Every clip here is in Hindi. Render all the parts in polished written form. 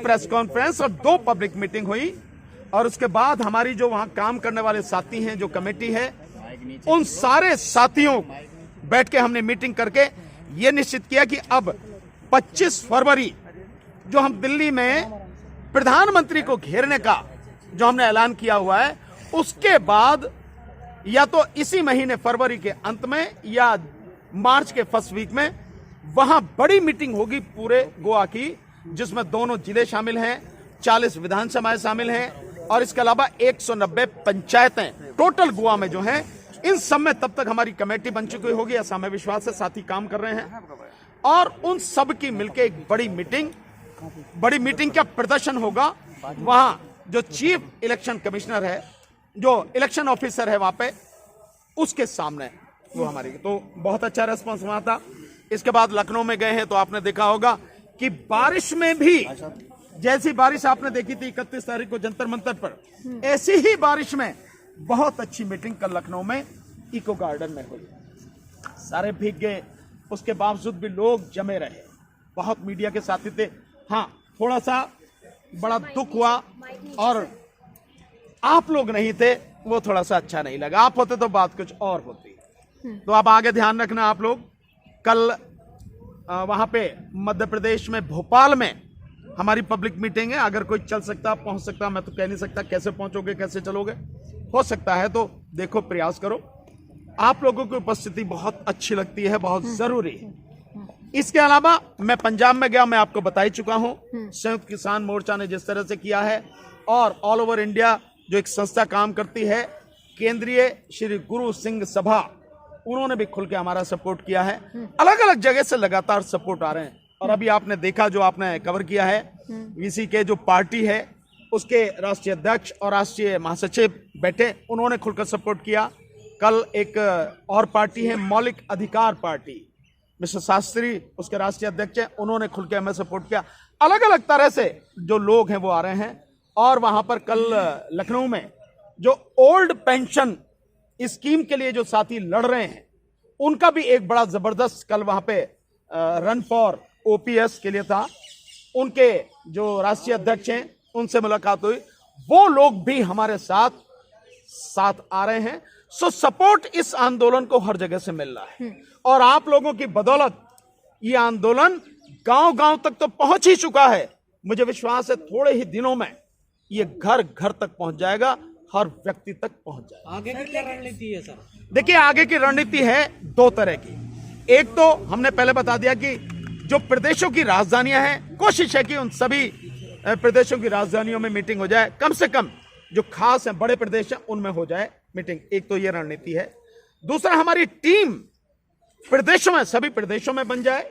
प्रेस कॉन्फ्रेंस और 2 पब्लिक मीटिंग हुई। और उसके बाद हमारी जो वहां काम करने वाले साथी हैं, जो कमेटी है, उन सारे साथियों बैठ के हमने मीटिंग करके ये निश्चित किया कि अब 25 फरवरी जो हम दिल्ली में प्रधानमंत्री को घेरने का जो हमने ऐलान किया हुआ है, उसके बाद या तो इसी महीने फरवरी के अंत में या मार्च के फर्स्ट वीक में वहां बड़ी मीटिंग होगी पूरे गोवा की, जिसमें दोनों जिले शामिल हैं, 40 विधानसभाएं शामिल हैं और इसके अलावा 190 पंचायतें टोटल गोवा में जो हैं। इन सब में तब तक हमारी कमेटी बन चुकी होगी, ऐसा हमें विश्वास है। साथी काम कर रहे हैं और उन सब की मिलकर एक बड़ी मीटिंग का प्रदर्शन होगा। वहां जो चीफ इलेक्शन कमिश्नर है, जो इलेक्शन ऑफिसर है वहां पे, उसके सामने वो हमारी, तो बहुत अच्छा रेस्पॉन्स वहां था। इसके बाद लखनऊ में गए हैं तो आपने देखा होगा कि बारिश में भी, जैसी बारिश आपने देखी थी 31 तारीख को जंतर मंतर पर, ऐसी ही बारिश में बहुत अच्छी मीटिंग कल लखनऊ में इको गार्डन में हुई। सारे भीग गए, उसके बावजूद भी लोग जमे रहे, बहुत मीडिया के साथी थे। हाँ, थोड़ा सा बड़ा दुख हुआ और आप लोग नहीं थे, वो थोड़ा सा अच्छा नहीं लगा। आप होते तो बात कुछ और होती। तो आप आगे ध्यान रखना। आप लोग कल वहां पे मध्य प्रदेश में भोपाल में हमारी पब्लिक मीटिंग है। अगर कोई चल सकता, पहुंच सकता, मैं तो कह नहीं सकता कैसे पहुंचोगे, कैसे चलोगे, हो सकता है तो देखो, प्रयास करो। आप लोगों की उपस्थिति बहुत अच्छी लगती है, बहुत जरूरी है। इसके अलावा मैं पंजाब में गया, मैं आपको बता ही चुका हूं संयुक्त किसान मोर्चा ने जिस तरह से किया है, और ऑल ओवर इंडिया जो एक संस्था काम करती है, केंद्रीय श्री गुरु सिंह सभा, उन्होंने भी खुल के हमारा सपोर्ट किया है। अलग अलग जगह से लगातार सपोर्ट आ रहे हैं। और अभी आपने देखा, जो आपने कवर किया है, वीसी के जो पार्टी है उसके राष्ट्रीय अध्यक्ष और राष्ट्रीय महासचिव बैठे, उन्होंने खुलकर सपोर्ट किया। कल एक और पार्टी है, मौलिक अधिकार पार्टी, मिस्टर शास्त्री उसके राष्ट्रीय अध्यक्ष हैं, उन्होंने खुल के हमें सपोर्ट किया। अलग अलग तरह से जो लोग हैं वो आ रहे हैं। और वहां पर कल लखनऊ में जो ओल्ड पेंशन स्कीम के लिए जो साथी लड़ रहे हैं, उनका भी एक बड़ा जबरदस्त कल वहां पे रन फॉर ओपीएस के लिए था। उनके जो राष्ट्रीय अध्यक्ष हैं, उनसे मुलाकात हुई, वो लोग भी हमारे साथ आ रहे हैं। सो सपोर्ट इस आंदोलन को हर जगह से मिल रहा है और आप लोगों की बदौलत ये आंदोलन गांव-गांव तक तो पहुंच ही चुका है। मुझे विश्वास है थोड़े ही दिनों में ये घर घर तक पहुंच जाएगा, हर व्यक्ति तक पहुंच जाएगा। आगे की क्या रणनीति है सर? देखिए, आगे की रणनीति है 2 तरह की। एक तो हमने पहले बता दिया कि जो प्रदेशों की राजधानियां हैं, कोशिश है कि उन सभी प्रदेशों की राजधानियों में मीटिंग हो जाए, कम से कम जो खास है बड़े प्रदेश हैं उनमें हो जाए मीटिंग। एक तो ये रणनीति है। दूसरा, हमारी टीम प्रदेशों में, सभी प्रदेशों में बन जाए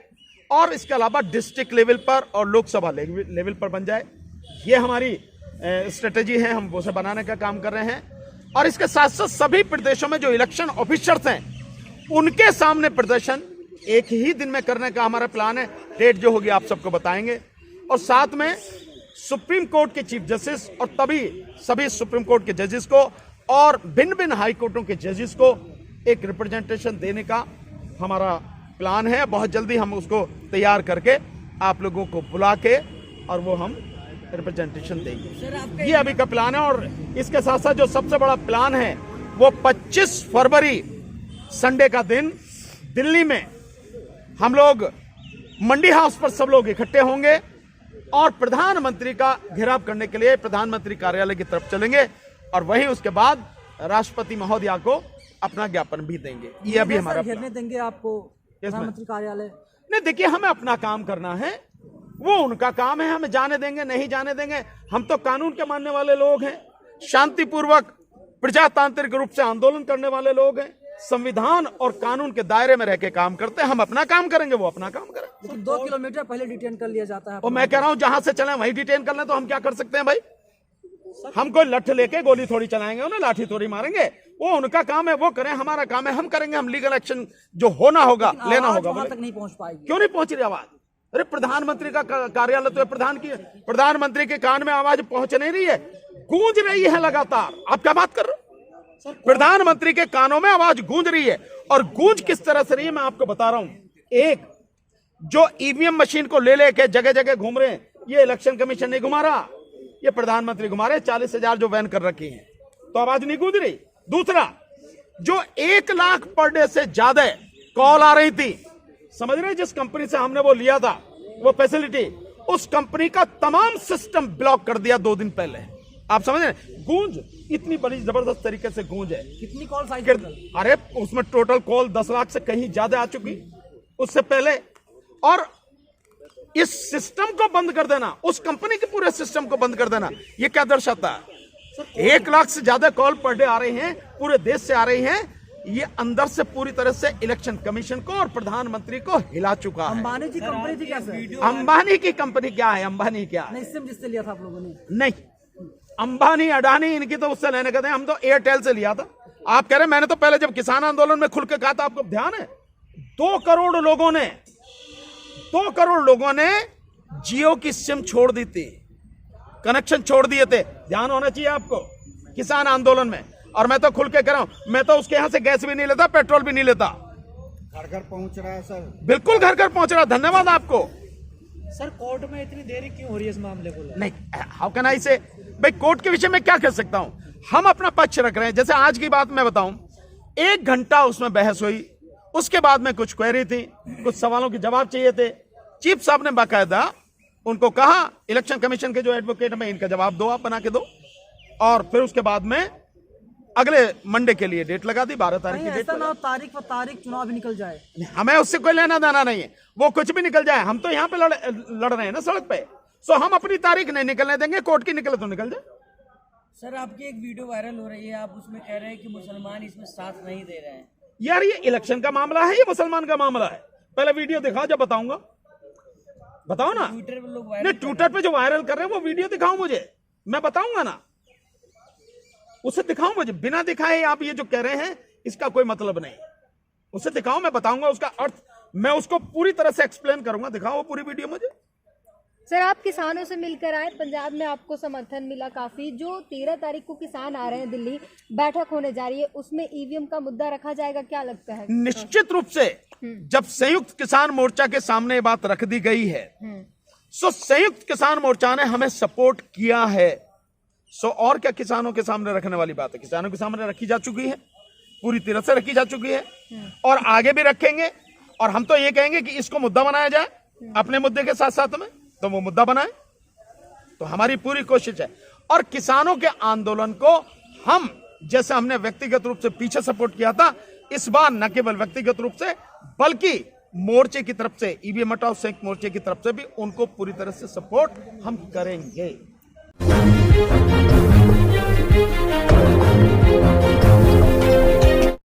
और इसके अलावा डिस्ट्रिक्ट लेवल पर और लोकसभा लेवल पर बन जाए। ये हमारी स्ट्रेटेजी है, हम उसे बनाने का काम कर रहे हैं। और इसके साथ साथ सभी प्रदेशों में जो इलेक्शन ऑफिसर्स हैं, उनके सामने प्रदर्शन एक ही दिन में करने का हमारा प्लान है। डेट जो होगी आप सबको बताएंगे। और साथ में सुप्रीम कोर्ट के चीफ जस्टिस और तभी सभी सुप्रीम कोर्ट के जजेस को और भिन्न भिन्न हाई कोर्टों के जजेस को एक रिप्रेजेंटेशन देने का हमारा प्लान है। बहुत जल्दी हम उसको तैयार करके आप लोगों को बुला के और वो हम रिप्रेजेंटेशन देंगे। ये अभी का प्लान है। और इसके साथ साथ जो सबसे बड़ा प्लान है, वो 25 फरवरी संडे का दिन दिल्ली में हम लोग मंडी हाउस पर सब लोग इकट्ठे होंगे और प्रधानमंत्री का घेराव करने के लिए प्रधानमंत्री कार्यालय की तरफ चलेंगे और वहीं उसके बाद राष्ट्रपति महोदया को अपना ज्ञापन भी देंगे। ये अभी हमारा घेरने देंगे आपको प्रधानमंत्री कार्यालय? नहीं, देखिए, हमें अपना काम करना है, वो उनका काम है। हमें जाने देंगे नहीं जाने देंगे, हम तो कानून के मानने वाले लोग हैं, शांतिपूर्वक प्रजातांत्रिक रूप से आंदोलन करने वाले लोग हैं, संविधान और कानून के दायरे में रह के काम करते हैं। हम अपना काम करेंगे, वो अपना काम करें। लेकिन 2 किलोमीटर पहले डिटेन कर लिया जाता है। और मैं कह रहा हूं, जहां से चले वहीं डिटेन कर लें, तो हम क्या कर सकते हैं भाई? हम कोई लठ लेके गोली थोड़ी चलाएंगे, उन्हें लाठी थोड़ी मारेंगे। वो उनका काम है, वो करें, हमारा काम है, हम करेंगे। हम लीगल एक्शन जो होना होगा लेना होगा। वहां तक नहीं पहुंच पाएगी। क्यों नहीं पहुंच रही आवाज? अरे प्रधानमंत्री का कार्यालय तो प्रधानमंत्री के कान में आवाज पहुंच नहीं रही है, गूंज रही है लगातार। आप क्या बात कर रहे हो? प्रधानमंत्री के कानों में आवाज गूंज रही है। और गूंज किस तरह से रही है मैं आपको बता रहा हूं। एक जो ईवीएम मशीन को ले लेके जगह जगह घूम रहे हैं, ये इलेक्शन कमीशन नहीं घुमा रहा, ये प्रधानमंत्री घुमा रहे। 40,000 जो वैन कर रखी हैं, तो आवाज नहीं गूंज रही। दूसरा, जो 1 लाख पर डे से ज्यादा कॉल आ रही थी, समझ रहे, जिस कंपनी से हमने वो लिया था वो फैसिलिटी, उस कंपनी का तमाम सिस्टम ब्लॉक कर दिया 2 दिन पहले। आप समझ रहे, गूंज इतनी बड़ी जबरदस्त तरीके से गूंज है। कितनी कॉल आई? अरे उसमें टोटल कॉल 10 लाख से कहीं ज्यादा आ चुकी उससे पहले। और इस सिस्टम को बंद कर देना, उस कंपनी के पूरे सिस्टम को बंद कर देना, ये क्या दर्शाता है? 1 लाख से ज्यादा कॉल पर डे आ रही हैं, पूरे देश से आ रही हैं। ये अंदर से पूरी तरह से इलेक्शन कमीशन को और प्रधानमंत्री को हिला चुका है। अंबानी की कंपनी थी क्या सर? अंबानी की कंपनी क्या है? अंबानी क्या है? नहीं, सिम जिससे लिया था आप लोगों ने? नहीं, अंबानी अडानी इनकी तो उससे लेने का, हम तो एयरटेल से लिया था। आप कह रहे हैं, मैंने तो पहले जब किसान आंदोलन में खुल के कहा था, आपको ध्यान है, 2 करोड़ लोगों ने जियो की सिम छोड़ दी थी, कनेक्शन छोड़ दिए थे। ध्यान होना चाहिए आपको, किसान आंदोलन में। और मैं तो खुल के कह रहा हूं, मैं तो उसके यहां से गैस भी नहीं लेता, पेट्रोल भी नहीं लेता। घर घर पहुंच रहा है सर। बिल्कुल घर घर पहुंच रहा। धन्यवाद आपको। सर, कोर्ट में इतनी देरी क्यों हो रही है इस मामले को? नहीं, हाउ कैन आई से, भाई कोर्ट के विषय में क्या कह सकता हूं? हम अपना पक्ष रख रहे हैं। जैसे आज की बात मैं बताऊं, 1 घंटा उसमें बहस हुई, उसके बाद में कुछ क्वेरी थी, कुछ सवालों के जवाब चाहिए थे। चीफ साहब ने बाकायदा उनको कहा, इलेक्शन कमीशन के जो एडवोकेट में, इनका जवाब दो, आप बना के दो। और फिर उसके बाद में अगले मंडे के लिए डेट लगा दी, 12 तारीख की डेट। ऐसा ना हो तारीख चुनाव भी निकल जाए। हमें उससे कोई लेना देना नहीं है, वो कुछ भी निकल जाए। हम तो यहाँ पे लड़ रहे हैं ना सड़क पे। सो हम अपनी तारीख नहीं निकलने देंगे, कोर्ट की निकले तो निकल जाए। सर, आपकी एक वीडियो वायरल हो रही है, आप उसमें कह रहे हैं कि मुसलमान इसमें साथ नहीं दे रहे हैं। यार, ये इलेक्शन का मामला है, ये मुसलमान का मामला है? पहले वीडियो दिखाओ, जब बताऊंगा। बताओ ना। ट्विटर पे लोग नहीं, ट्विटर पे जो वायरल कर रहे हैं वो वीडियो दिखाओ मुझे, मैं बताऊंगा ना। उसे दिखाओ मुझे, बिना दिखाए आप ये जो कह रहे हैं इसका कोई मतलब नहीं। उसे दिखाओ, मैं बताऊंगा उसका अर्थ, मैं उसको पूरी तरह से एक्सप्लेन करूंगा। दिखाओ वो पूरी वीडियो मुझे। सर, आप किसानों से मिलकर आए, पंजाब में आपको समर्थन मिला काफी। जो 13 तारीख को किसान आ रहे हैं, दिल्ली बैठक होने जा रही है, उसमें ईवीएम का मुद्दा रखा जाएगा, क्या लगता है? निश्चित रूप से जब संयुक्त किसान मोर्चा के सामने ये बात रख दी गई है, सो संयुक्त किसान मोर्चा ने हमें सपोर्ट किया है। सो और क्या किसानों के सामने रखने वाली बात है? किसानों के सामने रखी जा चुकी है, पूरी तरह से रखी जा चुकी है, और आगे भी रखेंगे। और हम तो ये कहेंगे कि इसको मुद्दा बनाया जाए, अपने मुद्दे के साथ साथ में, तो वो मुद्दा बनाए, तो हमारी पूरी कोशिश है। और किसानों के आंदोलन को हम, जैसे हमने व्यक्तिगत रूप से पीछे सपोर्ट किया था, इस बार न केवल व्यक्तिगत रूप से बल्कि मोर्चे की तरफ से, ईवीएम हटाओ संयुक्त मोर्चे की तरफ से भी उनको पूरी तरह से सपोर्ट हम करेंगे।